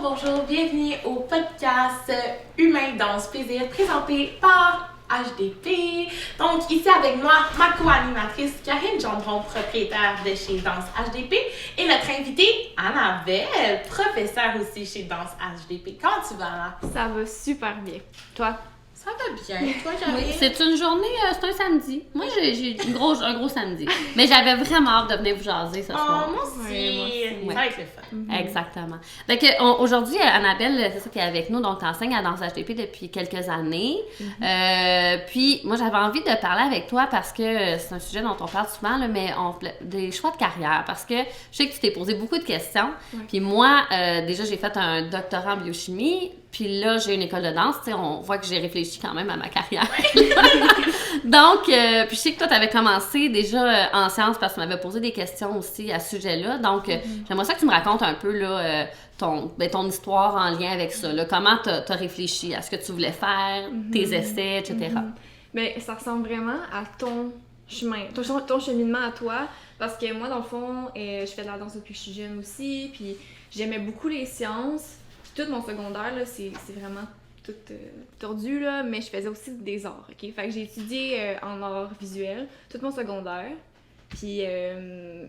bonjour, bienvenue au podcast Humain Danse Plaisir présenté par HDP. Donc ici avec moi, ma co-animatrice Karine Gendron, propriétaire de chez Danse HDP, et notre invitée Annabelle, professeure aussi chez Danse HDP. Comment tu vas, Anna? Ça va super bien. Toi? Ça va bien. Toi, Karine? Oui, c'est une journée, c'est un samedi. Moi, j'ai un gros samedi. Mais j'avais vraiment hâte de venir vous jaser ce soir. Moi aussi. Ouais, Ça va être le fun. Exactement. Donc, aujourd'hui, Annabelle, c'est ça qui est avec nous. Donc, tu enseignes à Danse HDP depuis quelques années. Puis, moi, j'avais envie de parler avec toi parce que c'est un sujet dont on parle souvent, là, mais des choix de carrière. Parce que je sais que tu t'es posé beaucoup de questions. Puis moi, déjà, j'ai fait un doctorat en biochimie. Puis là, j'ai une école de danse. Tu sais, on voit que j'ai réfléchi quand même à ma carrière. Donc, puis je sais que toi, tu avais commencé déjà en sciences parce que tu m'avais posé des questions aussi à ce sujet-là. Donc, j'aimerais ça que tu me racontes un peu là, ton histoire en lien avec ça. Là. Comment tu as réfléchi à ce que tu voulais faire, tes essais, etc. Bien, ça ressemble vraiment à ton chemin, ton cheminement à toi. Parce que moi, dans le fond, je fais de la danse depuis que je suis jeune aussi. Puis j'aimais beaucoup les sciences. Tout mon secondaire, là, c'est vraiment tout tordu, là, mais je faisais aussi des arts, OK? Fait que j'ai étudié en arts visuels tout mon secondaire, puis je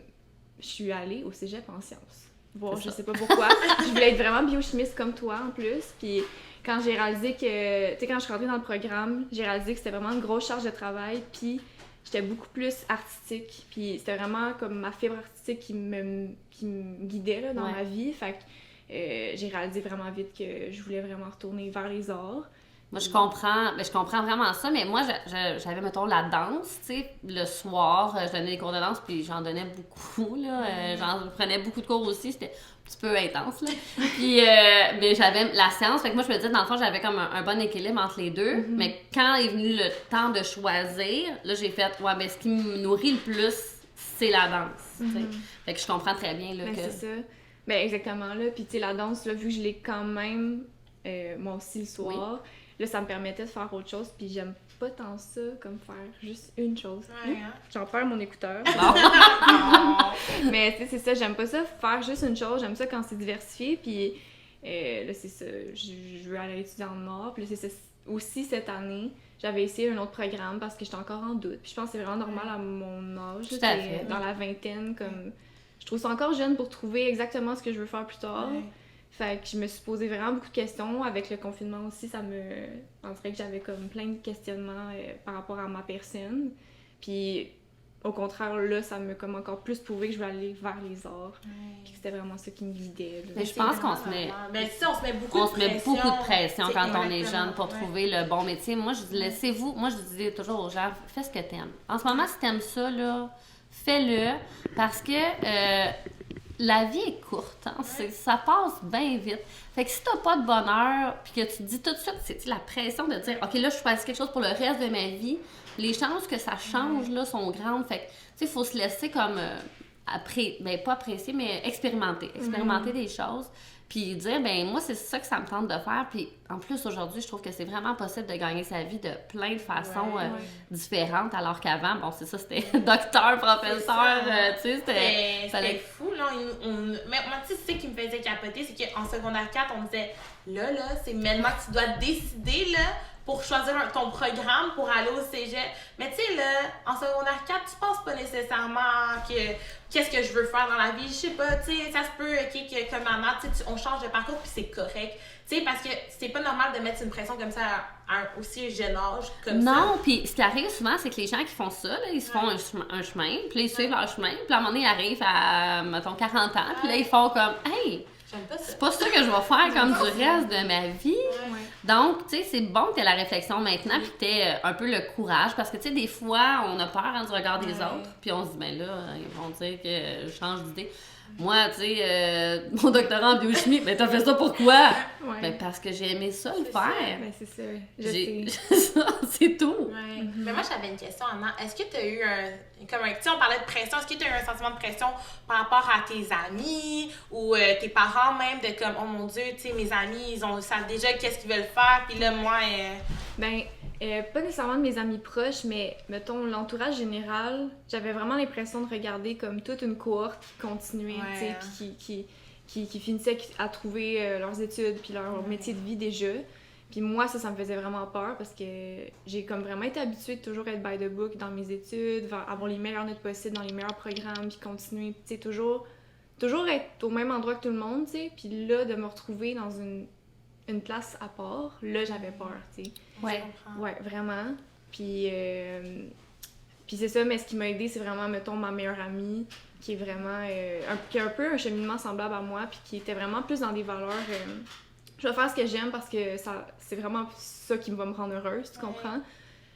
suis allée au cégep en sciences. Bon, je sais pas pourquoi. Je voulais être vraiment biochimiste comme toi, en plus, puis quand j'ai réalisé que... Tu sais, quand je suis rentrée dans le programme, j'ai réalisé que c'était vraiment une grosse charge de travail, puis j'étais beaucoup plus artistique, puis c'était vraiment comme ma fibre artistique qui me guidait, là, dans ma vie, fait que j'ai réalisé vraiment vite que je voulais vraiment retourner vers les arts. Moi, je comprends vraiment ça, mais moi, j'avais, mettons, la danse, tu sais, le soir, je donnais des cours de danse, puis j'en donnais beaucoup, là, j'en prenais beaucoup de cours aussi, c'était un petit peu intense, là, puis, mais j'avais la science, fait que moi, je me disais, dans le fond, j'avais comme un bon équilibre entre les deux, mais quand est venu le temps de choisir, là, j'ai fait, mais ce qui me nourrit le plus, c'est la danse, tu sais, fait que je comprends très bien, là, que... c'est ça. Ben exactement, là. Puis, tu sais, la danse, là, vu que je l'ai quand même, moi aussi, le soir, là, ça me permettait de faire autre chose. Puis, j'aime pas tant ça comme faire juste une chose. J'en perds mon écouteur. Mais, tu sais, c'est ça, j'aime pas ça, faire juste une chose. J'aime ça quand c'est diversifié. Puis, là, c'est ça, je veux aller étudier en art. Puis, là, c'est ça, aussi cette année, j'avais essayé un autre programme parce que j'étais encore en doute. Puis, je pense que c'est vraiment normal à mon âge. Tout à fait. Dans la vingtaine, comme... Je trouve ça encore jeune pour trouver exactement ce que je veux faire plus tard. Fait que je me suis posé vraiment beaucoup de questions. Avec le confinement aussi, on dirait que j'avais comme plein de questionnements par rapport à ma personne. Puis au contraire, là, ça m'a comme encore plus prouvé que je voulais aller vers les arts. Puis que c'était vraiment ça qui me guidait. Là. Mais je pense qu'on se met... Mais si, on se met beaucoup de pression quand on est jeune pour trouver le bon métier. Moi, je dis, laissez-vous... Moi, je dis toujours aux gens, fais ce que t'aimes. En ce moment, si t'aimes ça, là... Fais-le, parce que la vie est courte, hein? Ça passe bien vite. Fait que si t'as pas de bonheur, puis que tu te dis tout de suite, c'est la pression de dire « OK, là, je choisis quelque chose pour le reste de ma vie », les chances que ça change, là, sont grandes. Fait que, tu sais, il faut se laisser comme, pas apprécier, mais expérimenter des choses. Puis dire, moi, c'est ça que ça me tente de faire. Puis en plus, aujourd'hui, je trouve que c'est vraiment possible de gagner sa vie de plein de façons différentes, alors qu'avant, bon, c'est ça, c'était docteur, professeur, tu sais, c'était fou, là. Mais moi, tu sais, ce qui me faisait capoter, c'est qu'en secondaire 4, on me disait, là, c'est maintenant que tu dois décider, là, pour choisir ton programme pour aller au cégep. Mais tu sais, là, en secondaire 4, tu penses pas nécessairement qu'est-ce que je veux faire dans la vie. Je sais pas, tu sais, ça se peut que comme maman, tu sais, on change de parcours puis c'est correct. Tu sais, parce que c'est pas normal de mettre une pression comme ça à un aussi jeune âge comme ça. Non, puis ce qui arrive souvent, c'est que les gens qui font ça, là, ils se font un chemin, puis là, ils suivent leur chemin, puis à un moment donné, ils arrivent à, mettons, 40 ans, puis là, ils font comme « Hey! » C'est pas ça que je vais faire comme du reste de ma vie. Donc, tu sais, c'est bon que tu aies la réflexion maintenant puis que tu aies un peu le courage parce que, tu sais, des fois, on a peur du regard des autres puis on se dit, ben là, ils vont dire que je change d'idée. Moi, tu sais, mon doctorat en biochimie, ben t'as fait ça pourquoi? Ben parce que j'ai aimé ça le faire. Ben c'est ça. C'est tout. Mais moi, j'avais une question, Anna. Est-ce que tu as eu tu sais, on parlait de pression, est-ce que tu as eu un sentiment de pression par rapport à tes amis ou tes parents même, de comme, oh mon Dieu, tu sais, mes amis, ils savent déjà qu'est-ce qu'ils veulent faire, puis là, moi... pas nécessairement de mes amis proches, mais mettons l'entourage général, j'avais vraiment l'impression de regarder comme toute une cohorte qui continuait, tu sais, puis qui finissaient à trouver leurs études puis leur métier de vie déjà. Puis moi, ça me faisait vraiment peur parce que j'ai comme vraiment été habituée de toujours être by the book dans mes études, avoir les meilleures notes possibles dans les meilleurs programmes, puis continuer, tu sais, toujours être au même endroit que tout le monde, tu sais. Puis là, de me retrouver dans une place à part, là, j'avais peur, tu sais. Ouais, vraiment. Puis c'est ça, mais ce qui m'a aidée, c'est vraiment, mettons, ma meilleure amie, qui est vraiment, qui a un peu un cheminement semblable à moi, puis qui était vraiment plus dans des valeurs... je vais faire ce que j'aime parce que c'est vraiment ça qui va me rendre heureuse, tu comprends?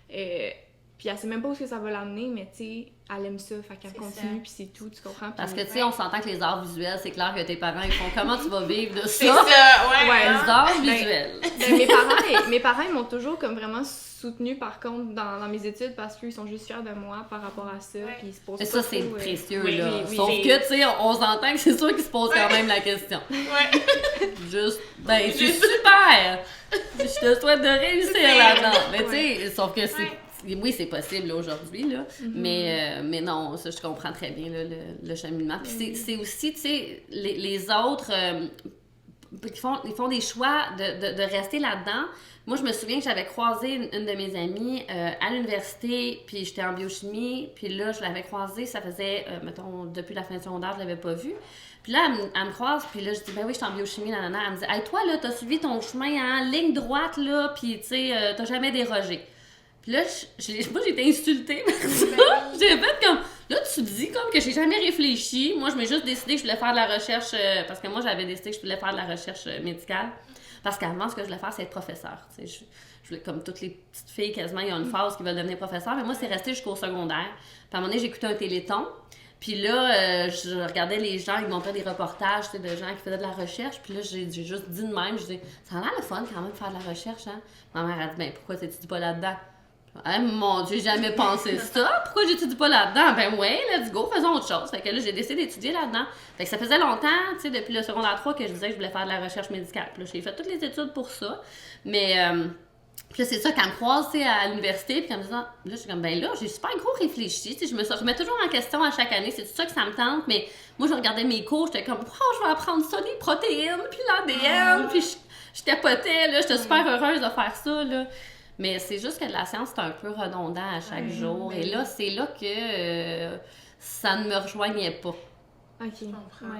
Puis elle sait même pas où ça va l'amener, mais tu sais, elle aime ça, fait qu'elle continue, puis c'est tout, tu comprends? Parce que tu sais, on s'entend que les arts visuels, c'est clair que tes parents, ils font comment tu vas vivre de ça? C'est ça, ouais. Les arts visuels. Mes parents, ils m'ont toujours comme vraiment soutenue par contre dans mes études parce qu'ils sont juste fiers de moi par rapport à ça, puis ils se posent pas ça, c'est précieux, oui, là. oui, Sauf que, tu sais, on s'entend que c'est sûr qu'ils se posent quand même la question. Ouais. Juste, c'est super! Je te souhaite de réussir là-dedans. Mais tu sais, sauf que c'est... Oui, c'est possible là, aujourd'hui, là. Mais non, ça, je comprends très bien là, le cheminement. Puis c'est aussi, tu sais, les autres ils font des choix de rester là-dedans. Moi, je me souviens que j'avais croisé une de mes amies à l'université, puis j'étais en biochimie, puis là, je l'avais croisée, ça faisait, mettons, depuis la fin de secondaire, je l'avais pas vue. Puis là, elle me croise, puis là, je dis, ben oui, je suis en biochimie, nanana. Elle me dit, hey, toi, là, t'as suivi ton chemin en ligne droite, là, puis tu sais, t'as jamais dérogé. Puis là, moi, j'ai été insultée par ça. J'ai fait comme... Là, tu dis comme que j'ai jamais réfléchi. Moi, je m'ai juste décidé que je voulais faire de la recherche... parce que moi, j'avais décidé que je voulais faire de la recherche médicale. Parce qu'avant, ce que je voulais faire, c'est être professeur. Tu sais, je voulais, comme toutes les petites filles, quasiment, ils ont une phase qui veulent devenir professeur. Mais moi, c'est resté jusqu'au secondaire. Puis à un moment donné, j'écoutais un téléthon. Puis là, je regardais les gens, ils montraient des reportages, tu sais, de gens qui faisaient de la recherche. Puis là, j'ai juste dit de même, je dis, ça a l'air le fun quand même de faire de la recherche, hein? Ma mère a dit, ben pourquoi t'étudies pas là-dedans? Hein, mon Dieu, j'ai jamais pensé ça. Pourquoi j'étudie pas là-dedans? Ben ouais, let's go, faisons autre chose. Fait que là, j'ai décidé d'étudier là-dedans. Fait que ça faisait longtemps, tu sais, depuis le secondaire 3 que je disais que je voulais faire de la recherche médicale. Puis là, j'ai fait toutes les études pour ça. Mais puis là, c'est ça, quand elle me croise, tu sais, à l'université, puis qu'elle me dit, là, je suis comme, ben là, j'ai super gros réfléchi. Tu sais, je me remets toujours en question à chaque année. C'est tout ça que ça me tente. Mais moi, je regardais mes cours, j'étais comme, oh, je vais apprendre ça, les protéines, puis l'ADN. Puis je capotais, là, j'étais super heureuse de faire ça, là. Mais c'est juste que la science, c'est un peu redondant à chaque jour. Et là, c'est là que ça ne me rejoignait pas. OK.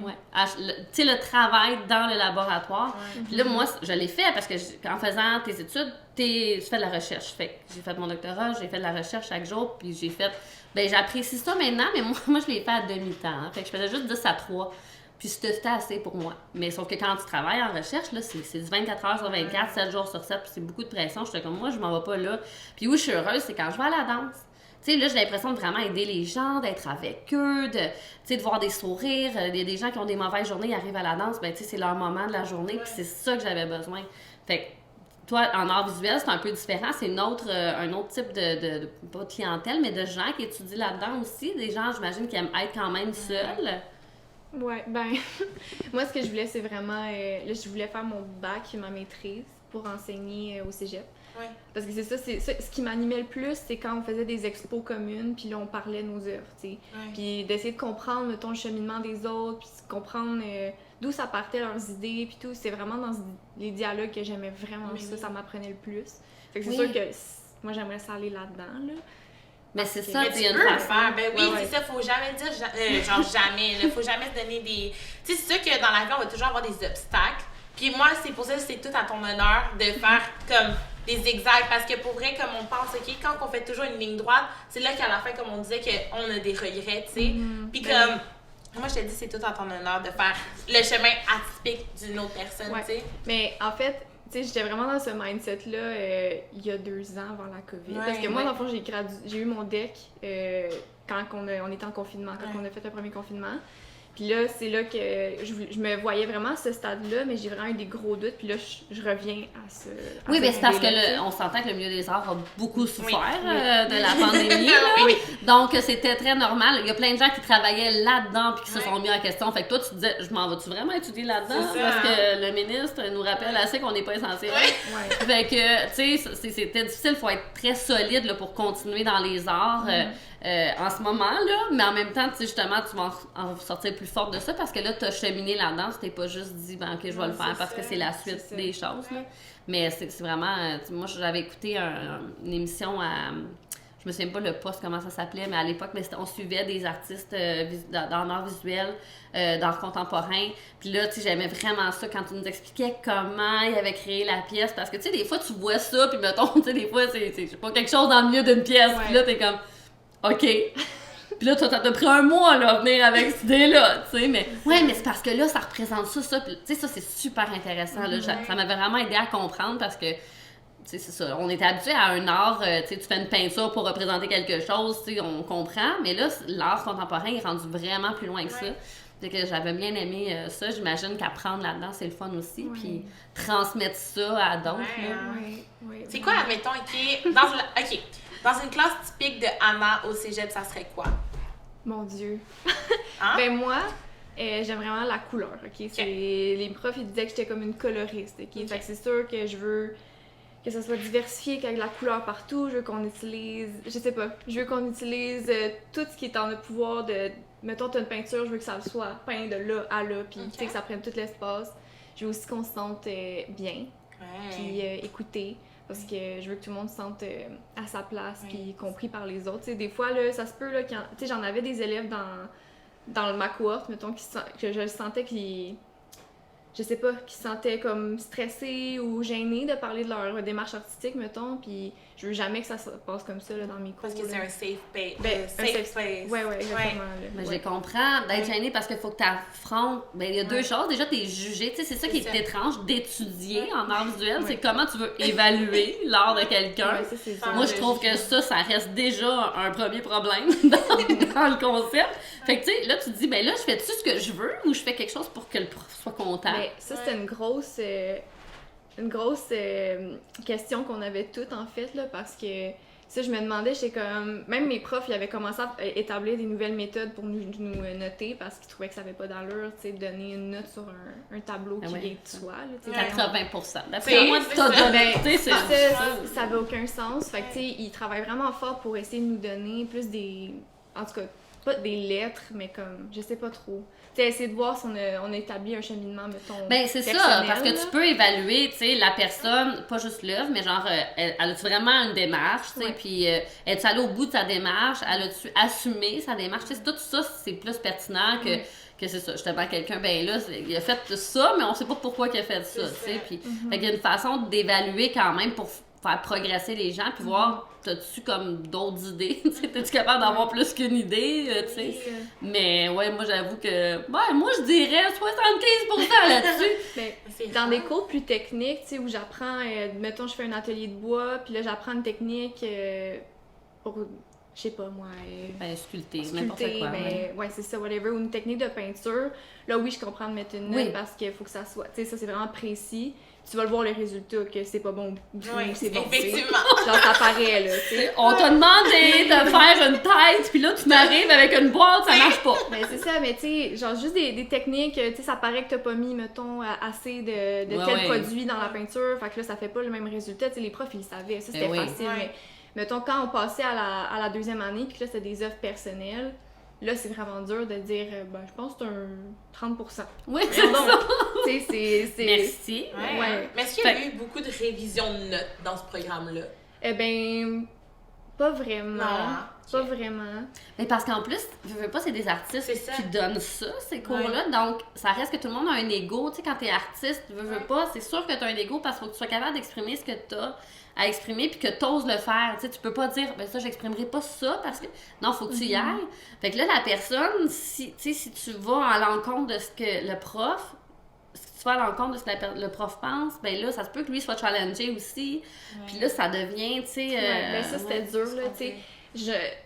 Ouais. Tu sais, le travail dans le laboratoire. Puis là, moi, je l'ai fait parce que en faisant tes études, tu fais de la recherche. Fait que j'ai fait mon doctorat, j'ai fait de la recherche chaque jour, puis j'ai fait... Ben, j'apprécie ça maintenant, mais moi je l'ai fait à demi-temps. Hein. Fait que je faisais juste 10 à 3. Puis c'était assez pour moi. Mais sauf que quand tu travailles en recherche, là, c'est du 24 heures sur 24, 7 jours sur 7, puis c'est beaucoup de pression. J'étais comme, moi, je m'en vais pas là. Puis où je suis heureuse, c'est quand je vais à la danse. Tu sais, là, j'ai l'impression de vraiment aider les gens, d'être avec eux, de voir des sourires. Des gens qui ont des mauvaises journées, ils arrivent à la danse, ben tu sais, c'est leur moment de la journée, puis c'est ça que j'avais besoin. Fait que toi, en art visuel, c'est un peu différent. C'est un autre type pas de clientèle, mais de gens qui étudient là-dedans aussi. Des gens, j'imagine, qui aiment être quand même seuls. Ouais, ben, moi, ce que je voulais, c'est vraiment... là, je voulais faire mon bac et ma maîtrise pour enseigner au cégep. Ouais. Parce que c'est ça, ce qui m'animait le plus, c'est quand on faisait des expos communes, puis là, on parlait de nos œuvres, tu sais. Ouais. Puis d'essayer de comprendre, mettons, le cheminement des autres, puis de comprendre d'où ça partait leurs idées, puis tout. C'est vraiment dans les dialogues que j'aimais vraiment ça m'apprenait le plus. Fait que c'est sûr que moi, j'aimerais ça aller là-dedans, là. Mais c'est ça, tu peux le faire. Ben oui, c'est ça, faut jamais dire, genre jamais, là, faut jamais se donner des... Tu sais, c'est sûr que dans la vie, on va toujours avoir des obstacles. Puis moi, c'est pour ça que c'est tout à ton honneur de faire comme des zigzags. Parce que pour vrai, comme on pense, OK, quand on fait toujours une ligne droite, c'est là qu'à la fin, comme on disait, qu'on a des regrets, tu sais. Puis comme... Moi, je te dis, c'est tout à ton honneur de faire le chemin atypique d'une autre personne, tu sais. Mais en fait... Tu sais, j'étais vraiment dans ce mindset-là il y a 2 ans avant la COVID. Parce que moi, dans le fond, j'ai eu mon DEC quand on était en confinement, quand on a fait le premier confinement. Puis là, c'est là que je me voyais vraiment à ce stade-là, mais j'ai vraiment eu des gros doutes. Puis là, je reviens à ce... Oui, mais c'est parce que on s'entend que le milieu des arts a beaucoup souffert de la pandémie. Là. Donc, c'était très normal. Il y a plein de gens qui travaillaient là-dedans puis qui se sont mis en question. Fait que toi, tu te disais, je m'en vas-tu vraiment étudier là-dedans? Parce que le ministre nous rappelle assez qu'on n'est pas essentiel. Fait que, tu sais, c'était difficile. Il faut être très solide là, pour continuer dans les arts. en ce moment-là, mais en même temps, tu sais, justement, tu vas en sortir plus forte de ça parce que là, tu as cheminé là-dedans, tu t'es pas juste dit, ben, ok, je vais le faire parce que c'est la suite des choses. Là. Mais c'est vraiment. Moi, j'avais écouté une émission à. Je me souviens pas le poste, comment ça s'appelait, mais à l'époque, on suivait des artistes dans l'art visuel, d'art contemporain. Puis là, tu sais, j'aimais vraiment ça quand tu nous expliquais comment il avait créé la pièce. Parce que, tu sais, des fois, tu vois ça, puis mettons, tu sais, des fois, c'est je sais pas, quelque chose dans le milieu d'une pièce. Puis là, t'es comme, OK. Puis là, toi, t'as pris un mois, là, à venir avec cette idée-là, tu sais, mais... Ouais, mais c'est parce que là, ça représente ça. Puis, tu sais, ça, c'est super intéressant, là. Ça m'avait vraiment aidé à comprendre parce que... C'est ça. On est habitué à un art, tu fais une peinture pour représenter quelque chose, on comprend, mais là, l'art contemporain est rendu vraiment plus loin que ça. Fait que j'avais bien aimé ça. J'imagine qu'apprendre là-dedans, c'est le fun aussi, puis transmettre ça à d'autres. C'est quoi, admettons, dans une classe typique de Anna au cégep, ça serait quoi? Mon Dieu. Hein? Ben moi... j'aime vraiment la couleur, Les profs, ils disaient que j'étais comme une coloriste, Fait que c'est sûr que je veux que ça soit diversifié, qu'il y ait de la couleur partout. Je veux qu'on utilise, je veux qu'on utilise tout ce qui est en notre pouvoir de... Mettons, t'as une peinture, je veux que ça soit peint de là à là, puis que ça prenne tout l'espace. Je veux aussi qu'on se sente bien, puis écouté, parce que je veux que tout le monde se sente à sa place, puis compris par les autres. T'sais, des fois, là, ça se peut, là, j'en avais des élèves dans ma cohorte, mettons, que je sentais qu'ils... Je sais pas, qui se sentaient comme stressés ou gênés de parler de leur démarche artistique, mettons, puis je veux jamais que ça se passe comme ça là, dans mes cours. Parce que c'est un safe place. Ouais, exactement. Mais je les comprends, d'être gêné parce qu'il faut que tu affrontes. Ben, il y a deux choses. Déjà, tu es jugé. Tu sais, c'est ça qui est étrange d'étudier en art visuel, c'est comment tu veux évaluer l'art de quelqu'un. Moi, je trouve que ça reste déjà un premier problème dans le concept. Fait que, tu sais, là, tu te dis, ben là, je fais-tu ce que je veux ou je fais quelque chose pour que le prof soit content? Mais ça, c'était une grosse question qu'on avait toutes, en fait, là, parce que ça, je me demandais, j'étais comme... Même mes profs, ils avaient commencé à établir des nouvelles méthodes pour nous noter parce qu'ils trouvaient que ça avait pas d'allure, tu sais, donner une note sur un tableau qui vient de soi. Là, 80%. D'après moi, tu t'as donné, ça avait aucun sens. Fait que, tu sais, ils travaillent vraiment fort pour essayer de nous donner plus des... En tout cas, pas des lettres, mais comme... Je sais pas trop. Tu sais, essayer de voir si on a établi un cheminement, mettons, ben, c'est ça, parce que tu peux évaluer, tu sais, la personne, pas juste l'œuvre, mais genre, elle a-tu vraiment une démarche, tu sais, puis est-tu allée au bout de sa démarche, elle a-tu assumé sa démarche, tu sais, tout ça, c'est plus pertinent que c'est ça, justement, quelqu'un, ben là, il a fait ça, mais on sait pas pourquoi il a fait ça, tu sais, puis fait qu'il y a une façon d'évaluer quand même pour faire progresser les gens, puis voir, t'as-tu comme d'autres idées, t'es-tu capable d'avoir plus qu'une idée, tu sais, mais ouais, moi j'avoue que, moi je dirais 75% là-dessus. Mais dans des cours plus techniques, tu sais, où j'apprends, mettons je fais un atelier de bois, puis là j'apprends une technique pour, je sais pas moi... sculpter, n'importe quoi. Ouais, c'est ça, whatever, ou une technique de peinture, là oui, je comprends de mettre une note parce qu'il faut que ça soit, tu sais, ça c'est vraiment précis. Tu vas le voir le résultat, que c'est pas bon ou c'est bon. Effectivement. Genre, ça paraît, là, tu sais. On t'a demandé de faire une tête, puis là, tu m'arrives avec une boîte, ça marche pas. Mais c'est ça, mais tu sais, genre, juste des techniques, tu sais, ça paraît que t'as pas mis, mettons, assez de tel produit dans la peinture, fait que là, ça fait pas le même résultat. Tu sais, les profs, ils le savaient, ça, c'était facile, mais mettons, quand on passait à la deuxième année, puis là, c'était des œuvres personnelles, là, c'est vraiment dur de dire, je pense que c'est un 30%. Oui, c'est ça. Tu sais, c'est... Merci. Ouais. Mais est-ce qu'il y a eu beaucoup de révisions de notes dans ce programme-là? Eh ben, pas vraiment. Pas vraiment. Mais parce qu'en plus, je veux pas, c'est des artistes qui donnent ça, ces cours-là. Donc, ça reste que tout le monde a un ego. Tu sais, quand t'es artiste, veux pas, c'est sûr que t'as un ego parce qu'il faut que tu sois capable d'exprimer ce que t'as à exprimer puis que t'oses le faire. Tu sais, tu peux pas dire, ça, j'exprimerai pas ça parce que... Non, faut que tu y ailles. Fait que là, la personne, si tu vas à l'encontre de ce que le prof... Si tu vas à l'encontre de ce que le prof pense, ben là, ça se peut que lui soit challengé aussi. Puis là, ça devient, tu sais... ben ça, c'était dur, là, tu sais.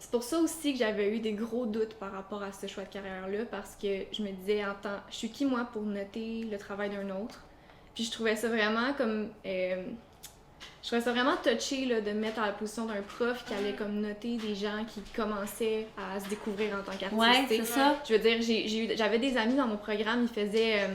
C'est pour ça aussi que j'avais eu des gros doutes par rapport à ce choix de carrière-là, parce que je me disais, je suis qui, moi, pour noter le travail d'un autre? Puis je trouvais ça vraiment comme... je trouvais ça vraiment touché, là, de me mettre à la position d'un prof qui allait comme noter des gens qui commençaient à se découvrir en tant qu'artiste. Ouais, c'est ça. Je veux dire, j'avais des amis dans mon programme, ils faisaient...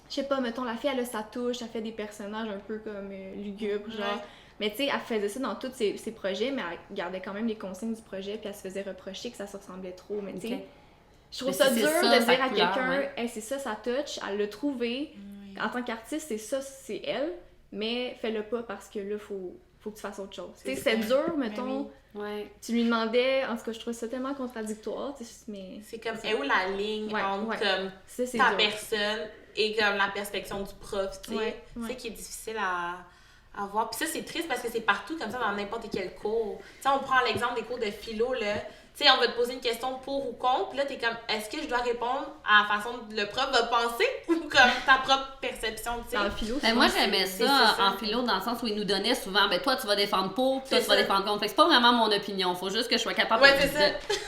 je sais pas, mettons, la fille, elle a sa touche, elle fait des personnages un peu comme lugubres, genre... Mais tu sais, elle faisait ça dans tous ses projets, mais elle gardait quand même les consignes du projet, puis elle se faisait reprocher que ça se ressemblait trop. Mais tu sais, je trouve ça dur de dire à quelqu'un, hey, c'est ça, ça touch, elle l'a trouvé. En tant qu'artiste, c'est ça, c'est elle, mais fais-le pas parce que là, faut que tu fasses autre chose. Tu sais, c'est dur, mettons. Tu lui demandais, en tout cas, je trouve ça tellement contradictoire, mais... C'est comme, où la ligne entre comme, ta dur. personne et comme la perspective du prof, tu sais. C'est qui est difficile à voir. Puis ça, c'est triste parce que c'est partout comme ça dans n'importe quel cours. Tu sais, on prend l'exemple des cours de philo, là. Tu sais, on va te poser une question pour ou contre, puis là, t'es comme, est-ce que je dois répondre à la façon que le prof va penser ou comme ta propre perception, tu sais? Dans le philo, moi, j'aimais ça en philo dans le sens où il nous donnait souvent, toi, tu vas défendre pour, puis toi, tu vas défendre contre. Fait que c'est pas vraiment mon opinion, faut juste que je sois capable de...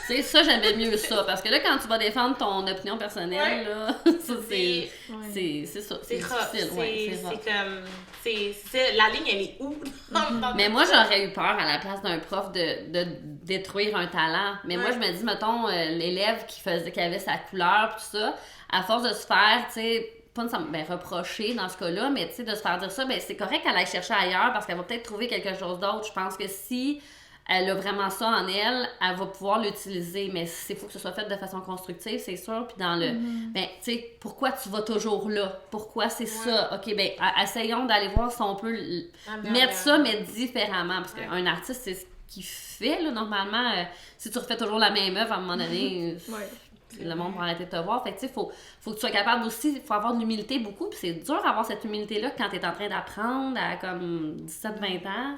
Tu sais, ça, j'aimais mieux ça, parce que là, quand tu vas défendre ton opinion personnelle, là, ça, c'est ça, c'est difficile. C'est comme... la ligne, elle est où? Mais moi, j'aurais eu peur à la place d'un prof de détruire un talent. Mais moi, je me dis, mettons, l'élève qui avait sa couleur, tout ça, à force de se faire, tu sais, pas nécessairement reprocher dans ce cas-là, mais tu sais, de se faire dire ça, c'est correct qu'elle aille chercher ailleurs parce qu'elle va peut-être trouver quelque chose d'autre. Je pense que si elle a vraiment ça en elle, elle va pouvoir l'utiliser, mais il faut que ce soit fait de façon constructive, c'est sûr. Puis dans le, tu sais, pourquoi tu vas toujours là? Pourquoi c'est ça? OK, essayons d'aller voir si on peut mettre ça, mais différemment. Parce qu'un artiste, c'est ce qu'il fait, là, normalement. Si tu refais toujours la même œuvre, à un moment donné... le monde va arrêter de te voir. Fait que tu sais, faut que tu sois capable aussi, il faut avoir de l'humilité beaucoup, puis c'est dur d'avoir cette humilité-là quand t'es en train d'apprendre à comme 17-20 ans.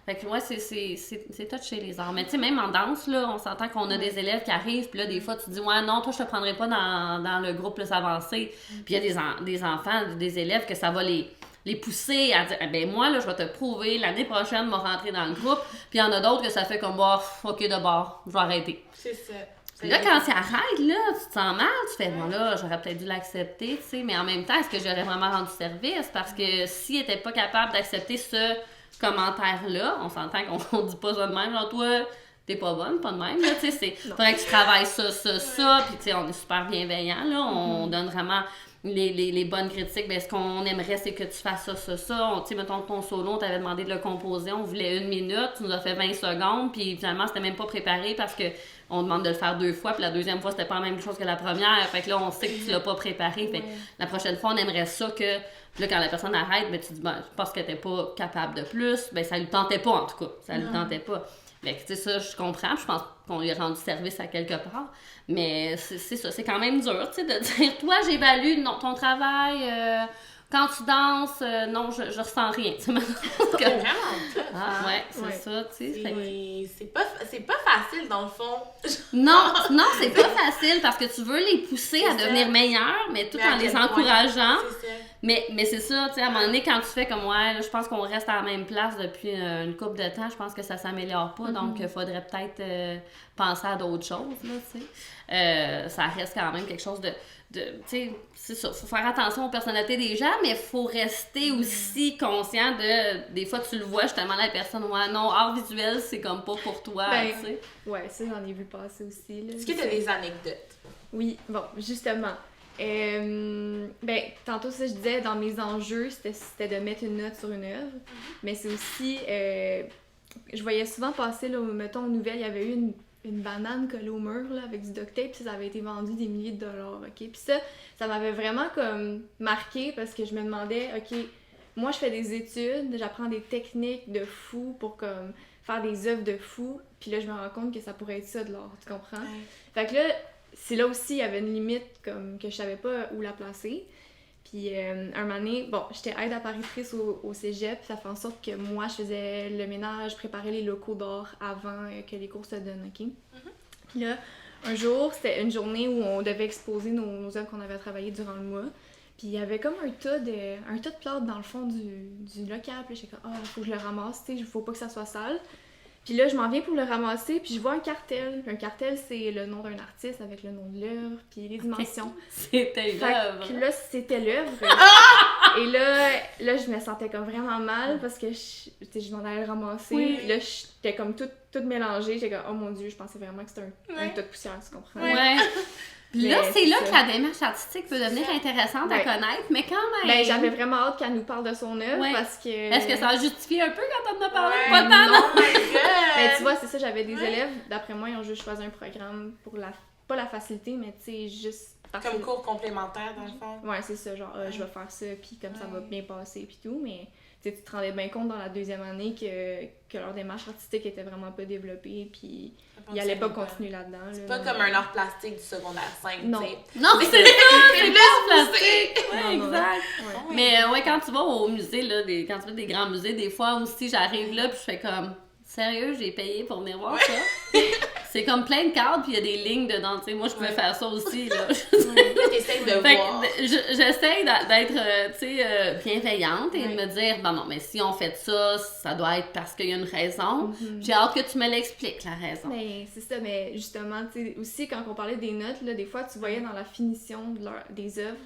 Fait que moi, c'est touch chez les arts. Mais tu sais, même en danse, là, on s'entend qu'on a des élèves qui arrivent, puis là, des fois, tu dis, ouais, non, toi, je te prendrai pas dans le groupe plus avancé. Puis il y a des enfants, des élèves que ça va les pousser à dire, moi, là, je vais te prouver, l'année prochaine, je vais rentrer dans le groupe. Puis il y en a d'autres que ça fait comme, OK, d'abord, je vais arrêter. C'est ça. Là, quand ça arrête, là, tu te sens mal, tu fais, là, j'aurais peut-être dû l'accepter, tu sais, mais en même temps, est-ce que j'aurais vraiment rendu service? Parce que s'il était pas capable d'accepter ce commentaire-là, on s'entend qu'on dit pas ça de même, genre, toi, t'es pas bonne, pas de même, là, tu sais, faudrait que tu travailles ça, puis tu sais, on est super bienveillants, là, on donne vraiment les bonnes critiques, ce qu'on aimerait, c'est que tu fasses ça. Tu sais, mettons, ton solo, on t'avait demandé de le composer, on voulait 1 minute, tu nous as fait 20 secondes, puis finalement, c'était même pas préparé parce que on demande de le faire 2 fois, puis la deuxième fois, c'était pas la même chose que la première, fait que là, on sait que tu l'as pas préparé, fait que la prochaine fois, on aimerait ça que, puis là, quand la personne arrête, tu dis, parce qu'elle était pas capable de plus, ça lui tentait pas, en tout cas, ça lui tentait pas. Fait que, tu sais, ça, je comprends, je pense qu'on lui a rendu service à quelque part, mais c'est ça, c'est quand même dur, tu sais, de dire, toi, j'évalue ton travail, quand tu danses, non, je ressens rien, tu sais, c'est vraiment tough. C'est ça, tu sais. C'est pas facile, dans le fond. Non, c'est pas facile, parce que tu veux les pousser à devenir meilleurs, mais tout en les encourageant. Mais c'est ça, tu sais, à un moment donné, quand tu fais comme, je pense qu'on reste à la même place depuis une couple de temps, je pense que ça s'améliore pas, donc il faudrait peut-être penser à d'autres choses, là, tu sais. Ça reste quand même quelque chose de tu sais, c'est ça, faut faire attention aux personnalités des gens, mais faut rester aussi conscient de, des fois tu le vois justement la personne, non, art visuel, c'est comme pas pour toi, tu sais. Ouais, ça j'en ai vu passer aussi, là. Est-ce que t'as des anecdotes? Oui, bon, justement. Tantôt, ça, je disais, dans mes enjeux, c'était de mettre une note sur une œuvre, mais c'est aussi, je voyais souvent passer, là, mettons, aux nouvelles, il y avait eu une banane collée au mur, là, avec du duct tape, puis ça avait été vendu des milliers de dollars, OK? Puis ça m'avait vraiment, comme, marqué, parce que je me demandais, OK, moi, je fais des études, j'apprends des techniques de fou pour, comme, faire des œuvres de fou, puis là, je me rends compte que ça pourrait être ça, de l'art, tu comprends? Fait que là, c'est là aussi, il y avait une limite comme que je savais pas où la placer. Puis un moment donné, j'étais aide apparitrice au cégep, ça fait en sorte que moi, je faisais le ménage, je préparais les locaux d'art avant que les cours se donnent, OK? Puis là, un jour, c'était une journée où on devait exposer nos œuvres qu'on avait travaillées durant le mois. Puis il y avait comme un tas de plâtre dans le fond du local, puis j'étais comme, faut que je le ramasse, tu sais, faut pas que ça soit sale. Puis là, je m'en viens pour le ramasser, puis je vois un cartel. Un cartel, c'est le nom d'un artiste avec le nom de l'œuvre, puis les dimensions. C'était l'œuvre. Puis là, c'était l'œuvre. Et là, je me sentais comme vraiment mal parce que je m'en allais le ramasser. Puis là, j'étais comme toute mélangée. J'étais comme, oh mon Dieu, je pensais vraiment que c'était un tas de poussière, tu comprends? Ouais. Puis là, c'est là que la démarche artistique peut devenir intéressante à connaître, mais quand même... Ben, j'avais vraiment hâte qu'elle nous parle de son œuvre, parce que... Est-ce que ça a justifié un peu quand on en a parlé? Pas tant, non! Ben, tu vois, c'est ça, j'avais des élèves, d'après moi, ils ont juste choisi un programme pour pas la facilité, mais tu sais, juste... Comme cours complémentaire, dans le fond. Ouais, c'est ça, genre, je vais faire ça, puis comme ça va bien passer, puis tout, mais... Tu te rendais bien compte dans la deuxième année que leur démarche artistique était vraiment pas développée, puis ils allaient pas continuer là-dedans. C'est pas comme un art plastique du secondaire 5, non. Non, c'est ça! C'est plus plastique! Ouais, exact! Ouais. Mais ouais, quand tu vas au musée, là, quand tu vas des grands musées, des fois aussi, j'arrive là, puis je fais comme... Sérieux, j'ai payé pour venir voir ça? C'est comme plein de cadres, puis il y a des lignes dedans, tu sais. Moi, je pouvais faire ça aussi, là. T'essayes de voir. J'essaye d'être, tu sais, bienveillante et de me dire, bon, non, mais si on fait ça, ça doit être parce qu'il y a une raison. J'ai hâte que tu me l'expliques, la raison. Mais c'est ça, mais justement, tu sais, aussi, quand on parlait des notes, là, des fois, tu voyais dans la finition des œuvres,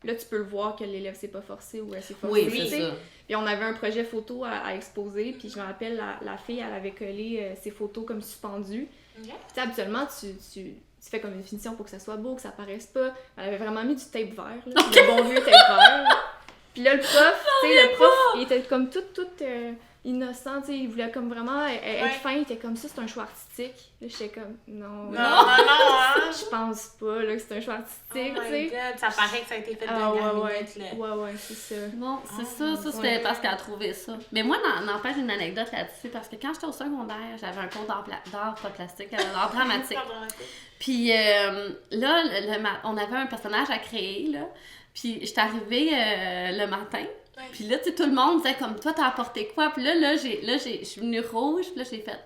là, tu peux le voir que l'élève s'est pas forcé ou elle s'est forcée. Oui, c'est ça. Puis on avait un projet photo à exposer, puis je me rappelle, la fille, elle avait collé ses photos comme suspendues. Tu sais, habituellement, tu fais comme une finition pour que ça soit beau, que ça paraisse pas. Elle avait vraiment mis du tape vert, là, le bon vieux tape vert. Puis là, le prof, tu sais, il était comme tout innocent, tu sais, il voulait comme vraiment être fin, il était comme ça, c'est un choix artistique. Là, j'étais comme, non, hein? je pense pas là, que c'est un choix artistique, tu sais. Ça paraît que ça a été fait de dernière minute, là. Ouais, c'est ça. Bon, c'est ça, c'était parce qu'elle a trouvé ça. Mais moi, n'empêche une anecdote là-dessus, parce que quand j'étais au secondaire, j'avais un cours d'art pas plastique, d'art dramatique. Puis là, on avait un personnage à créer, là, puis j'étais arrivée le matin. Puis là, tu sais, tout le monde disait comme, toi, t'as apporté quoi? Puis là, je suis venue rouge, puis là, j'ai fait,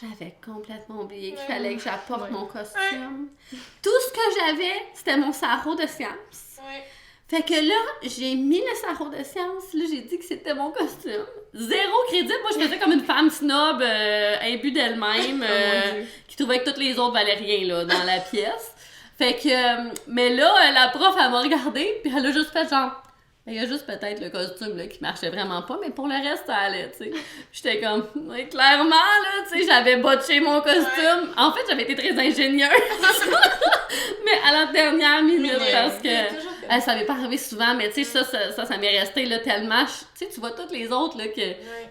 j'avais complètement oublié qu'il fallait que j'apporte mon costume. Tout ce que j'avais, c'était mon sarrau de sciences. Fait que là, j'ai mis le sarrau de sciences, là, j'ai dit que c'était mon costume. 0 crédit, moi, je faisais comme une femme snob, imbue d'elle-même, qui trouvait que toutes les autres valaient rien, là, dans la pièce. Fait que, mais là, la prof, elle m'a regardée, puis elle a juste fait genre, il y a juste peut-être le costume là, qui marchait vraiment pas, mais pour le reste, ça allait, tu sais. J'étais comme, oui, clairement, là, tu sais, j'avais botché mon costume. En fait, j'avais été très ingénieuse. Mais à la dernière minute, parce que ça m'est pas arrivé souvent, mais tu sais, ça m'est resté là tellement. Tu sais, tu vois toutes les autres là,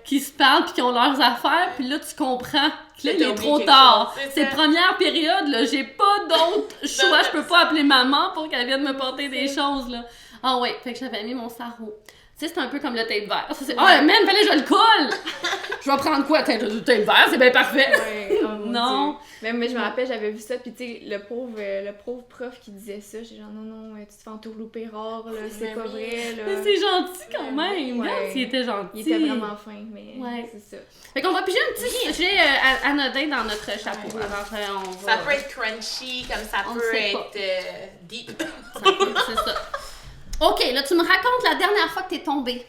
qui se parlent puis qui ont leurs affaires, puis là, tu comprends que là, il est trop tard. Ces premières périodes, là, j'ai pas d'autre choix. Je peux pas appeler maman pour qu'elle vienne me porter des choses, là. Ah ouais, fait que j'avais mis mon sarrau. Tu sais, c'est un peu comme le tape vert. Man, fallait que je le colle! Je vais prendre quoi? Du tape vert, c'est bien parfait! Ouais, non! Mais je me rappelle, j'avais vu ça, pis tu sais, le pauvre prof qui disait ça, j'ai genre, non, tu te fais entourlouper rare, là, c'est pas vrai, là. Mais c'est gentil quand même! Regarde s'il était gentil! Il était vraiment fin, mais c'est ça. Fait qu'on va piger un petit sujet anodin dans notre chapeau. Alors, on va... Ça peut être crunchy, comme ça peut être deep. C'est ça. OK, là, tu me racontes la dernière fois que t'es tombée.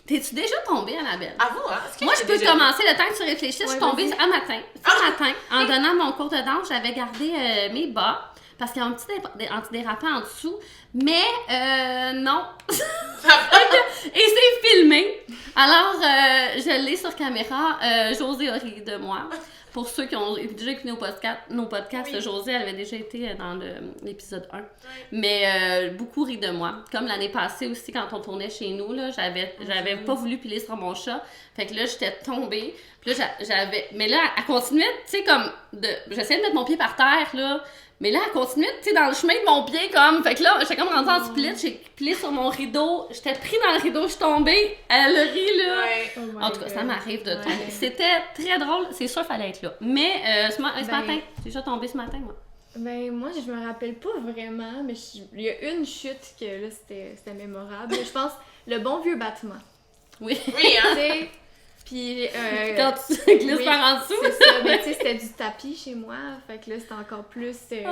T'es-tu déjà tombée, Annabelle? À vous, hein? Moi, je peux commencer le temps que tu réfléchisses. Je suis tombée ce matin. En donnant mon cours de danse, j'avais gardé mes bas parce qu'il y a un petit antidérapant en dessous. Mais non. Et c'est filmé. Alors, je l'ai sur caméra. Josée a ri de moi. Pour ceux qui ont déjà écouté nos podcasts, Josée, elle avait déjà été dans l'épisode 1. Mais beaucoup ri de moi. Comme l'année passée aussi, quand on tournait chez nous, là, j'avais pas voulu piler sur mon chat. Fait que là, j'étais tombée. Puis là, mais là, elle continuait, tu sais, comme... J'essayais de mettre mon pied par terre, là. Mais là, elle continuait, tu sais, dans le chemin de mon pied, comme... Fait que là, j'étais comme rendue en split, j'ai pilé sur mon rideau. J'étais pris dans le rideau, je suis tombée. Elle a ri, là. En tout cas, ça m'arrive de tomber. C'était très drôle. C'est sûr, fallait être là. Mais ce matin, j'ai déjà tombé ce matin, moi. Ben, moi, je me rappelle pas vraiment, mais il y a une chute que, là, c'était mémorable. Je pense, le bon vieux battement. Oui, hein? Puis, quand tu glisses par en dessous. C'est ça, mais tu sais, c'était du tapis chez moi, fait que là, c'était encore plus facile.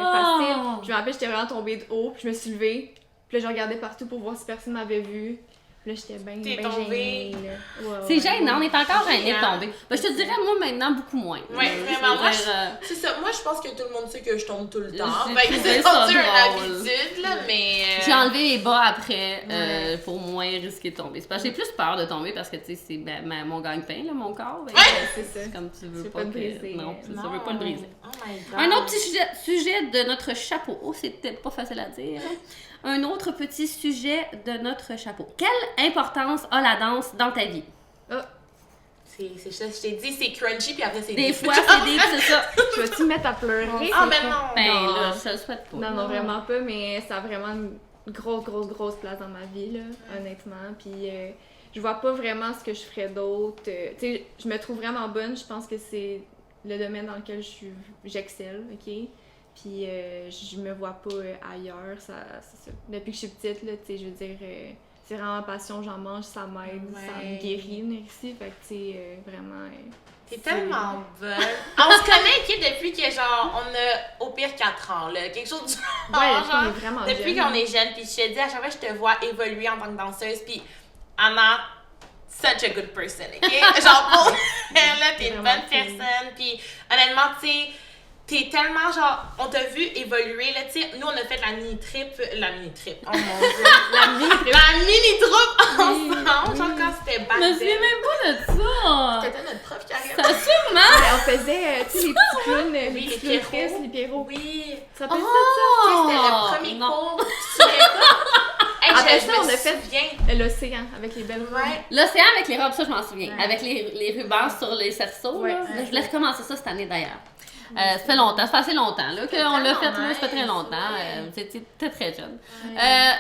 Je me rappelle, j'étais vraiment tombée de haut, puis je me suis levée, puis là, je regardais partout pour voir si personne m'avait vue. Puis là, j'étais bien gênée, là. C'est gênant, on est encore gênée de tomber. Ben, je te dirais, moi, maintenant, beaucoup moins. Oui, vraiment. Moi, c'est ça. Moi, je pense que tout le monde sait que je tombe tout le temps. J'ai trouvé ça drôle. d'habitude, là, mais... J'ai enlevé les bas après pour moins risquer de tomber. C'est parce que j'ai plus peur de tomber parce que, tu sais, c'est mon gagne-pain, là, mon corps. C'est ça. Comme tu veux pas pas le briser. Non, ça veut pas le briser. Oh my God. Un autre petit sujet de notre chapeau. Oh, c'est peut-être pas facile à dire. Un autre petit sujet de notre chapeau. Quelle importance a la danse dans ta vie? C'est ça, je t'ai dit, c'est crunchy, puis après c'est Des deep. fois, c'est deep, c'est ça. Je vais-tu me mettre à pleurer? Ah, mais non! Ben Non. là, je te le souhaite pas. Non, vraiment pas, mais ça a vraiment une grosse place dans ma vie, là, honnêtement. Puis je vois pas vraiment ce que je ferais d'autre. Tu sais, je me trouve vraiment bonne. Je pense que c'est le domaine dans lequel j'excelle, OK? Puis je me vois pas ailleurs. C'est ça. Depuis que je suis petite, là, tu sais, je veux dire, c'est vraiment ma passion, j'en mange, ça m'aide, ça me guérit, ici. Fait que, tu sais, vraiment... T'es tellement bonne. On se connaît, OK, depuis que, genre, on a au pire 4 ans, là. Quelque chose du genre. Ouais, on est vraiment depuis jeune. qu'on est jeune, puis je te dis, à chaque fois, je te vois évoluer en tant que danseuse, puis Anna, such a good person, OK? Genre, pour elle, là, t'es une bonne personne, puis honnêtement, tu sais, t'es tellement, genre, on t'a vu évoluer, là, tu sais, nous, on a fait la mini-trip, oh mon Dieu, la mini-troupe ensemble, genre, quand c'était back Je me souviens même pas de ça. C'était notre prof qui arrive. Ça, sûrement. Ouais, on faisait, tu sais, les petits clowns, les les petits clowns pierrots. tristes, les pierrots. Oui. Tu te rappelles Tu sais, c'était le premier non. cours. Tu te souviens pas? Hey, Après je ça, me on a fait souviens. l'océan avec les belles robes. Ouais. L'océan avec les robes, ça, je m'en souviens. Ouais. Avec les rubans sur les cerceaux, Ouais. là. Je voulais recommencer ça cette année, d'ailleurs. Ça fait longtemps, ça fait assez longtemps là, qu'on l'a fait, là, ça fait très longtemps. C'était très jeune.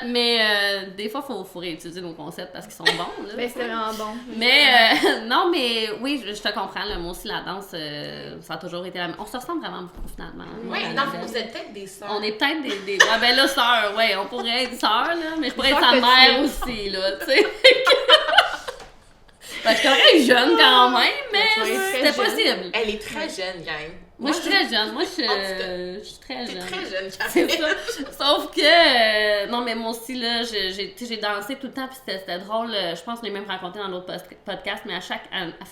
Mais des fois, il faut réutiliser nos concepts parce qu'ils sont bons. Là, Ben, c'était vraiment bon. mais non, mais oui, je te comprends. Là, moi aussi, la danse, ça a toujours été la même. On se ressemble vraiment beaucoup, finalement. Oui, Moi, non, Annabelle. vous êtes peut-être des sœurs. On est peut-être des... Ah ben là, sœur, ouais, on pourrait être sœur, là, mais je pourrais être Sœur sa mère petite. aussi, là, tu sais. Ben, je suis quand même jeune quand même, mais Tu vas être très c'était jeune. possible. Elle est très jeune, gang. Moi, je suis très jeune. Moi, En tout cas, je suis très T'es jeune. très jeune, C'est Camille. ça. Sauf que, non, mais moi aussi, là, j'ai dansé tout le temps, puis c'était drôle. Je pense qu'on est même rencontrés dans d'autres podcasts, mais à chaque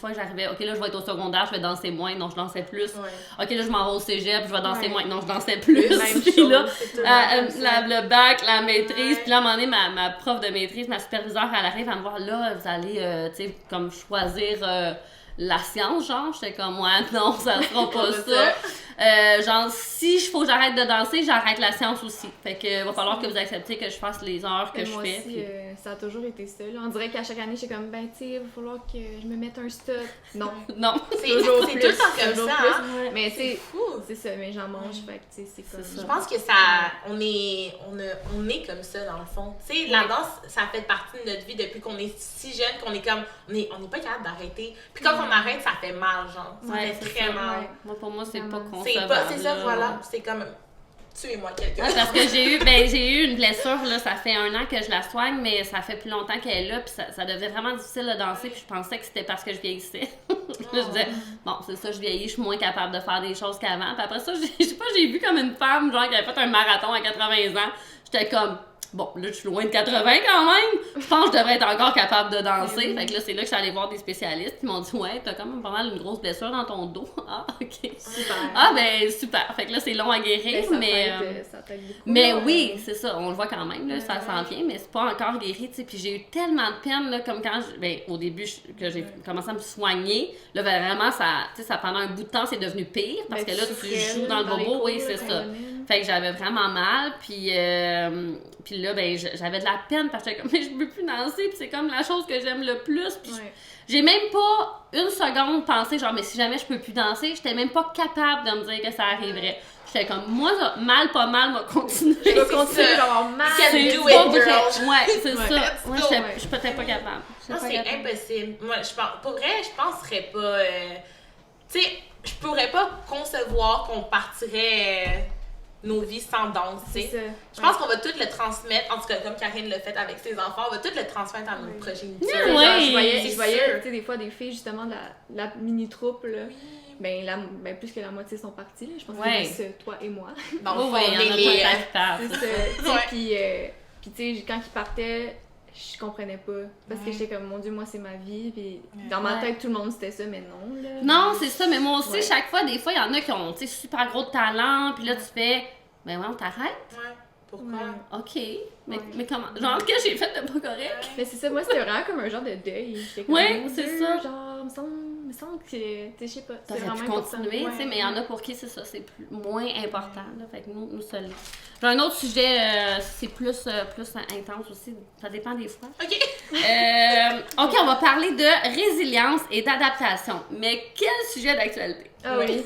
fois que j'arrivais, OK, là, je vais être au secondaire, je vais danser moins, non, je dansais plus. Ouais. OK, là, je m'en vais au cégep, je vais danser Ouais. moins, non, je dansais plus. Même Puis chose, là, c'est tout le monde comme ça. le bac, la maîtrise, Ouais. puis là, à un moment donné, ma prof de maîtrise, ma superviseure, elle arrive à me voir, là, vous allez, tu sais, comme choisir la science, genre. J'étais comme, ouais, non, ça sera pas ça. Genre, si faut que j'arrête de danser, j'arrête la science aussi. Fait que va falloir que vous acceptiez que je fasse les heures que Mais je moi fais. aussi, puis- ça a toujours été ça. Là. On dirait qu'à chaque année, j'étais comme, ben, tu sais, il va falloir que je me mette un stop. Non. Non. C'est Toujours tout plus, le temps comme toujours ça, plus. hein. Mais C'est c'est fou. c'est ça, mais j'en mange, fait que, tu sais, c'est comme... C'est Je pense que ça, on est comme ça dans le fond. Tu sais, la danse, ça fait partie de notre vie depuis qu'on est si jeune qu'on est comme, on n'est pas capable d'arrêter. Puis quand on arrête, ça fait mal, genre. Ça Ouais, fait c'est très ça, mal. ouais. Moi, pour moi, c'est pas Vraiment. C'est concevable. pas, c'est ça, là. voilà. C'est comme, tuez-moi quelqu'un. Ouais, parce que j'ai eu une blessure, là, ça fait 1 an que je la soigne, mais ça fait plus longtemps qu'elle est là, puis ça devenait vraiment difficile de danser, puis je pensais que c'était parce que je vieillissais. Là, je disais, bon, c'est ça, je vieillis, je suis moins capable de faire des choses qu'avant. Puis après ça, je sais pas, j'ai vu comme une femme, genre, qui avait fait un marathon à 80 ans. J'étais comme, bon, là, je suis loin de 80 quand même. Je pense que je devrais être encore capable de danser. Fait que là, c'est là que je suis allée voir des spécialistes, qui m'ont dit, ouais, t'as quand même pas mal une grosse blessure dans ton dos. Ah, ok. Super. Ah, ben, super. Fait que là, c'est long à guérir, Ben, mais. ça t'aide beaucoup. Mais là. oui, c'est ça, on le voit quand même, là, ça s'en vient, mais c'est pas encore guéri, tu sais. Puis j'ai eu tellement de peine, là, comme quand, au début, que j'ai commencé à me soigner, là, vraiment, ça, tu sais, ça pendant un bout de temps, c'est devenu pire, parce Ben, que là, tu tu souffrais, joues là, dans le dans les bobo, oui, cours, c'est là, ça. quand on est. Fait que j'avais vraiment mal, puis là, ben, j'avais de la peine, parce que j'étais comme, mais je peux plus danser, puis c'est comme la chose que j'aime le plus, puis Ouais. j'ai même pas une seconde pensé, genre, mais si jamais je peux plus danser, j'étais même pas capable de me dire que ça arriverait. J'étais comme, moi, ça, mal, pas mal, m'a continué. Je vais c'est continuer ça. d'avoir mal. Can C'est do pas it, vrai. girl. Ouais, c'est Ouais. ça. Let's Moi, go. je suis peut-être pas capable. Non, c'est impossible. Moi, pour vrai, je penserais pas. Tu sais, je pourrais pas concevoir qu'on partirait nos vies sans danse, tu sais. C'est ça. Je pense qu'on va tout le transmettre, en tout cas, comme Karine l'a fait avec ses enfants, on va tout le transmettre à nos Oui. progénitures. Oui. Genre, je C'est voyais, sûr. tu sais, des fois, des filles, justement, de la mini-troupe, là. Ben, plus que la moitié sont parties, là. Je pense Ouais. que c'est toi et moi. Dans le Oui, fond, oui, on il y en a est les... pas qui partent, C'est c'est ça. ça. Tu sais, Ouais. puis tu sais, quand ils partaient, je comprenais pas. Parce que j'étais comme, mon Dieu, moi, c'est ma vie. Puis dans ma Ouais. tête, tout le monde, c'était ça, mais non, là. Non, c'est ça, mais moi aussi, Ouais. chaque fois, des fois, il y en a qui ont, tu sais, super gros talent, puis là, tu fais, ben ouais, on t'arrête. Ouais. Pourquoi? Ouais. OK. Mais, Ouais. mais comment? Genre, qu'est-ce que j'ai fait de pas correct? Mais c'est ça, moi c'était vraiment comme un genre de deuil. J'étais comme, Ouais, mon c'est Dieu, ça. Genre, me semble que, tu sais, je sais pas. C'est T'aurais vraiment pu important. continuer, tu sais, Ouais. mais il y en a pour qui c'est ça, c'est moins important. Là, fait que nous ça l'est. J'ai un autre sujet, c'est plus intense aussi, ça dépend des fois. OK. OK, on va parler de résilience et d'adaptation. Mais quel sujet d'actualité? Ah Oui. oui.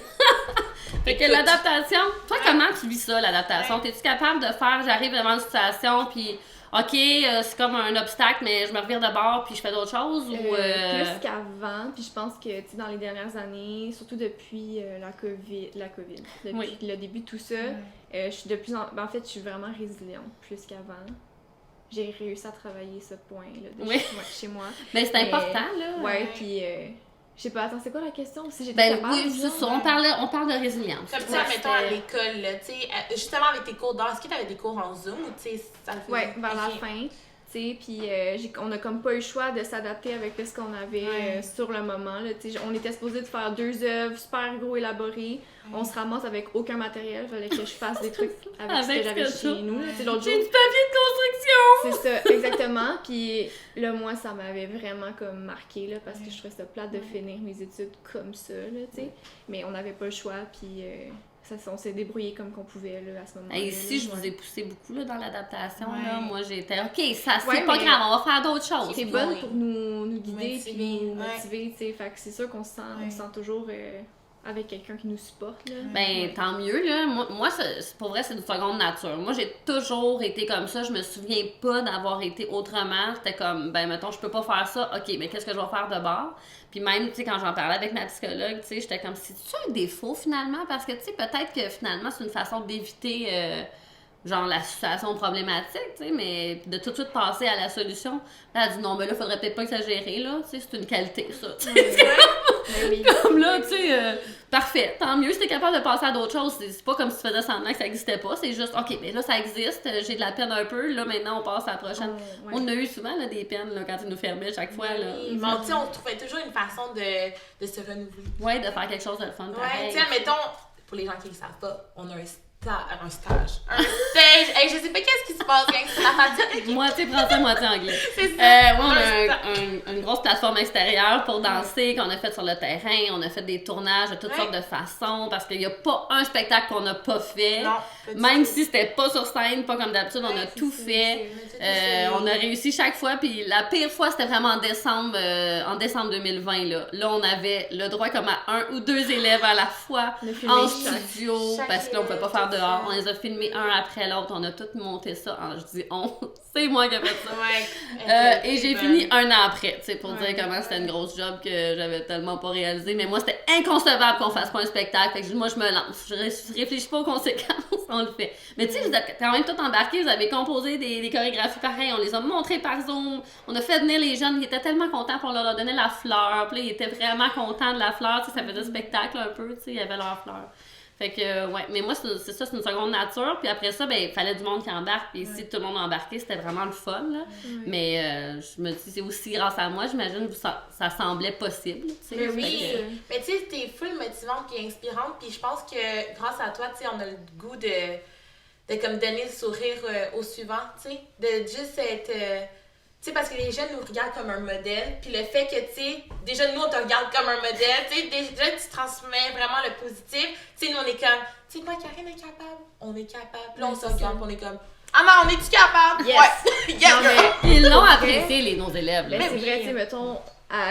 Fait que Écoute. l'adaptation, toi, comment tu vis ça, l'adaptation? Ouais. T'es-tu capable de faire, j'arrive devant une situation, puis OK, c'est comme un obstacle, mais je me revire de bord, puis je fais d'autres choses? Ou, Plus qu'avant, puis je pense que tu sais, dans les dernières années, surtout depuis la COVID, depuis Oui. le début de tout ça, je suis de plus en fait, je suis vraiment résiliente plus qu'avant. J'ai réussi à travailler ce point-là de Oui. chez moi. Mais c'est Mais- important, là. Ouais, puis je sais pas, attends, c'est quoi la question? Si j'étais Ben capable, oui, c'est genre? ça. On parle de résilience. Comme Ouais, ça, mettons à c'était- l'école, là, tu sais, justement avec tes cours d'art, est-ce que tu avais des cours en Zoom ou tu sais, ça le faisait? Ouais, vers la Ok. fin. Tu sais, puis on a comme pas eu le choix de s'adapter avec ce qu'on avait Ouais. sur le moment. Là, tu sais, on était supposé de faire 2 œuvres super gros élaborées. On se ramasse avec aucun matériel. Fallait que je fasse des trucs avec ce que Avec j'avais ce que chez t'as. nous. Tu sais, l'autre J'ai jour, du papier de construction! c'est ça, exactement. Puis là, moi, ça m'avait vraiment comme marqué là, parce que je trouvais ça plate de finir mes études comme ça, là, tu sais. Mais on n'avait pas le choix, puis on s'est débrouillé comme qu'on pouvait là, à ce moment-là. Et ici, je là, vous ai poussé beaucoup là, dans l'adaptation. Ouais. Là. Moi, j'étais OK, ça, c'est Ouais, pas mais- grave, on va faire d'autres choses. T'es Puis bonne oui. pour nous guider Motiver, puis nous ouais. motiver, tu sais. Fait que c'est sûr qu'on se sent, on Ouais. se sent toujours avec quelqu'un qui nous supporte, là. Ben, tant mieux, là. Moi pour vrai, c'est une seconde nature. Moi, j'ai toujours été comme ça. Je me souviens pas d'avoir été autrement. C'était comme, ben, mettons, je peux pas faire ça. OK, mais qu'est-ce que je vais faire de bord? Puis même, tu sais, quand j'en parlais avec ma psychologue, tu sais, j'étais comme, c'est-tu un défaut, finalement? Parce que, tu sais, peut-être que, finalement, c'est une façon d'éviter... genre la situation problématique, tu sais, mais de tout de suite passer à la solution. Là, elle dit non, mais là, faudrait peut-être pas exagérer, là, tu sais, c'est une qualité, ça. Tu sais, Ben oui. comme là, tu sais, parfait, tant mieux si t'es capable de passer à d'autres choses. C'est pas comme si tu faisais semblant que ça existait pas, c'est juste, OK, mais là, ça existe, j'ai de la peine un peu, là, maintenant, on passe à la prochaine. Ouais. On a eu souvent, là, des peines, là, quand ils nous fermaient chaque fois, là. Oui, mais tu sais, on trouvait toujours une façon de se renouveler. Ouais, de faire quelque chose de fun, Ouais, pareil. tu sais, admettons, pour les gens qui ne le savent pas, on a un stage. Hey, je sais pas qu'est-ce qui se passe quand c'est la fatigue. Moitié français, moitié anglais. C'est ça. Ouais, on Un a une grosse plateforme extérieure pour danser qu'on a fait sur le terrain. On a fait des tournages de toutes Ouais. sortes de façons parce qu'il n'y a pas un spectacle qu'on n'a pas fait. Non, pas du Même tout. si c'était pas sur scène, pas comme d'habitude, on a Ouais, tout c'est fait. ça. On a réussi chaque fois, puis la pire fois, c'était vraiment en décembre 2020. Là, on avait le droit comme à 1 ou 2 élèves à la fois Le filmer en chaque- studio, chaque parce que là, on pouvait pas élève, faire tout dehors. ça. On les a filmés un après l'autre, on a tout monté ça. Je dis on, c'est moi qui ai fait ça. Ouais. Et j'ai fini un an après, tu sais, pour Ouais. dire comment c'était une grosse job que j'avais tellement pas réalisé. Mais moi, c'était inconcevable qu'on fasse pas un spectacle. Fait que je dis, moi, je me lance. Je réfléchis pas aux conséquences, on le fait. Mais tu sais, vous êtes quand même tout embarqués. Vous avez composé des chorégraphies pareilles. On les a montrées par Zoom. On a fait venir les jeunes. Ils étaient tellement contents pour leur donner la fleur. Puis là, ils étaient vraiment contents de la fleur. Tu sais, ça faisait spectacle un peu, tu sais, il y avait leur fleur. Fait que, ouais, mais moi, c'est ça, c'est une seconde nature. Puis après ça, ben, il fallait du monde qui embarque. Puis si tout le monde a embarqué, c'était vraiment le fun, là. Mais je me dis, c'est aussi grâce à moi, j'imagine que ça semblait possible, tu sais. Mais Fait oui, que- mais tu sais, t'es full motivante puis inspirante, puis je pense que grâce à toi, tu sais, on a le goût de comme donner le sourire au suivant, tu sais, de juste être... tu sais, parce que les jeunes nous regardent comme un modèle, puis le fait que, tu sais, déjà nous, on te regarde comme un modèle, tu sais, déjà, tu transmets vraiment le positif. Tu sais, nous, on est comme, tu sais quoi, Karine est capable? On est capable. Puis là, on se regarde, puis on est comme, ah non, on est-tu capable? Yes. Ouais! Yes, Non, girl! mais Ils l'ont Pour vrai. apprécié, nos élèves, là. Mais c'est oui. vrai, tu sais, mettons,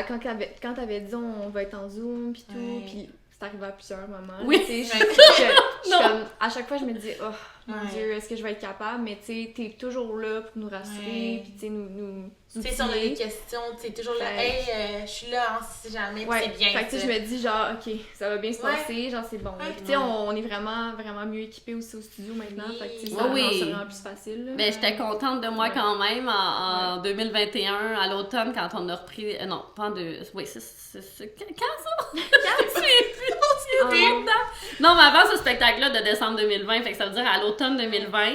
quand t'avais dit on va être en Zoom pis tout, Ouais. pis c'est arrivé à plusieurs moments. Oui. Tu sais, Ouais. je suis Non. comme, à chaque fois, je me dis, oh mon Ouais. Dieu, est-ce que je vais être capable? Mais tu sais, t'es toujours là pour nous rassurer, Ouais. pis tu sais, nous Tu sais, si on a des outiller. questions, tu sais, toujours là, Fait- hey, je suis là, hein, si jamais, puis Ouais, c'est bien. fait que tu sais, ça. je me dis genre, ok, ça va bien se Ouais. passer, genre c'est bon. Ouais. Puis tu sais, on est vraiment mieux équipés aussi au studio maintenant, Oui. fait que tu sais, Oui, ça oui. rend ça vraiment plus facile. Là. Mais j'étais contente de moi Ouais. quand même en 2021, à l'automne, quand on a repris. Non, pas en deux. Oui, c'est. Quand ça? Quand Ah ouais. Non, mais avant ce spectacle-là de décembre 2020, fait que ça veut dire à l'automne 2020.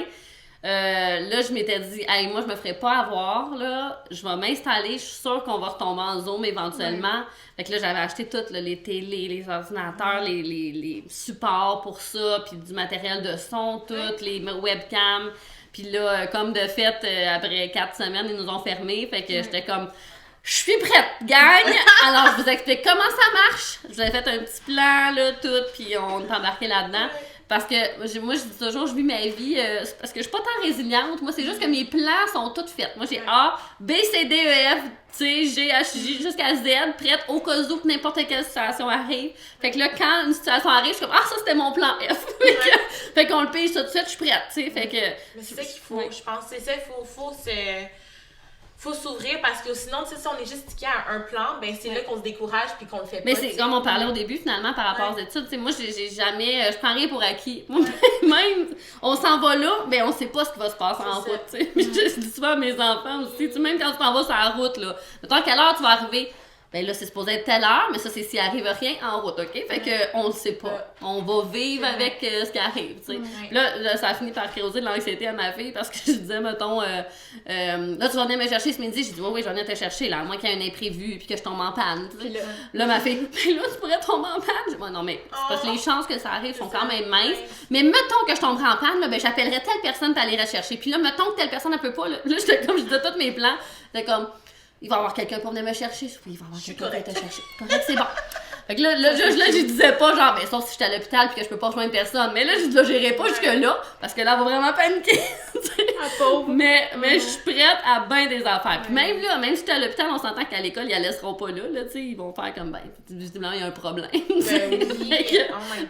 Là, je m'étais dit, hey, moi, je me ferai pas avoir, là. Je vais m'installer, je suis sûre qu'on va retomber en Zoom éventuellement. Fait que là, j'avais acheté tout, là, les télés, les ordinateurs, les supports pour ça, puis du matériel de son, tout, les webcams. Puis là, comme de fait, après 4 semaines, ils nous ont fermés. Fait que j'étais comme, je suis prête, gang! Alors, je vous explique comment ça marche. Je vous ai fait un petit plan, là, tout, puis on est embarqué là-dedans. Parce que moi, je dis toujours, je vis ma vie, parce que je suis pas tant résiliente. Moi, c'est juste que mes plans sont tous faits. Moi, j'ai A, B, C, D, E, F, C, G, H, J, jusqu'à Z, prête au cas où que n'importe quelle situation arrive. Fait que là, quand une situation arrive, je suis comme, ça, c'était mon plan F. Fait qu'on le pige tout de suite, je suis prête, tu sais. Fait que... Mais c'est ça qu'il faut, je pense. C'est ça, faut s'ouvrir parce que sinon, tu sais, si on est juste stické à un plan, ben c'est là qu'on se décourage puis qu'on le fait pas. Mais c'est comme on parlait au début, finalement, par rapport aux études. Tu sais, moi, j'ai jamais... je prends rien pour acquis. Moi, même, on s'en va là, ben on sait pas ce qui va se passer en route, tu sais. Je dis souvent à mes enfants aussi, tu sais, même quand tu t'en vas sur la route, là, mettons à quelle heure tu vas arriver. Ben là, c'est supposé être telle heure, mais ça, c'est s'il arrive rien en route, OK? Fait que on le sait pas. On va vivre avec ce qui arrive, tu sais. Là, ça a fini par causer de l'anxiété à ma fille parce que je disais, mettons, là, tu vas venir me chercher ce midi. J'ai dit, oui, je vais venir te chercher, là, à moins qu'il y ait un imprévu puis que je tombe en panne, tu sais. Là, ma fille, mais là, tu pourrais tomber en panne. J'ai dit, non, mais c'est parce que les chances que ça arrive sont quand même minces. Mais mettons que je tomberais en panne, là, ben j'appellerais telle personne pour aller la chercher. Puis là, mettons que telle personne ne peut pas, là, j'étais comme, je disais tous mes plans. J'étais comme, il va y avoir quelqu'un pour venir me chercher. Oui, il va y avoir quelqu'un pour te chercher. Correct, c'est bon. Fait que là, je disais pas, genre, ben, sauf si j'étais à l'hôpital pis que je peux pas rejoindre personne. Mais là, je dis, là, j'irai pas jusque-là, parce que là, elle va vraiment paniquer. pauvre. Mais je suis prête à bien des affaires. Puis même là, même si j'étais à l'hôpital, on s'entend qu'à l'école, ils la laisseront pas là, tu sais, ils vont faire comme, ben, visiblement, il y a un problème. Ben oui.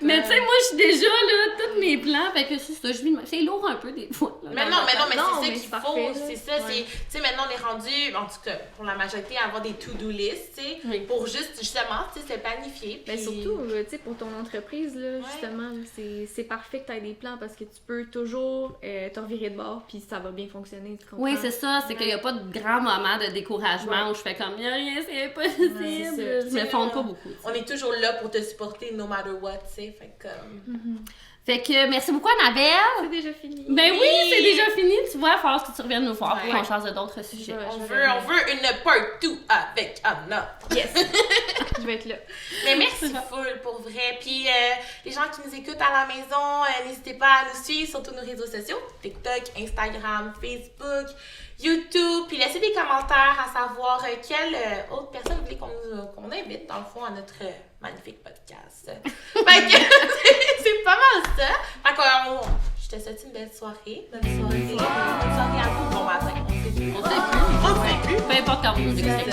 Mais tu sais, moi, je suis déjà, là, tous mes plans, fait que c'est ça, je vis, c'est lourd un peu des fois. Là, mais c'est ça qu'il faut. Parfait, c'est ça, c'est, tu sais, maintenant, on est rendu, en tout cas, pour la majorité, à avoir des to-do lists, tu sais, pour justement, tu sais, se planifier. Puis... Ben surtout, tu sais, pour ton entreprise, là, justement, c'est parfait que tu aies des plans parce que tu peux toujours te revirer de bord puis ça va bien fonctionner, tu comprends? Oui, c'est ça, c'est qu'il n'y a pas de grand moment de découragement où je fais comme, il n'y a rien, c'est impossible. Je me fonde pas beaucoup. On est toujours là pour te supporter no matter what, tu sais, fait comme... Fait que merci beaucoup Annabelle. C'est déjà fini. Ben oui, c'est déjà fini. Tu vois, il va falloir que tu reviennes nous voir pour qu'on change d'autres sujets. On veut une part 2 avec Anna. Yes. Je vais être là. Mais merci full pour vrai. Puis les gens qui nous écoutent à la maison, n'hésitez pas à nous suivre sur tous nos réseaux sociaux. TikTok, Instagram, Facebook, YouTube. Puis laissez des commentaires à savoir quelle autre personne vous voulez qu'on invite dans le fond à notre magnifique podcast. Fait que c'est pas mal ça. Fait que je te souhaite une belle soirée. Bonne soirée à vous. Bon matin. On sait plus. Peu importe quand vous nous écoutez.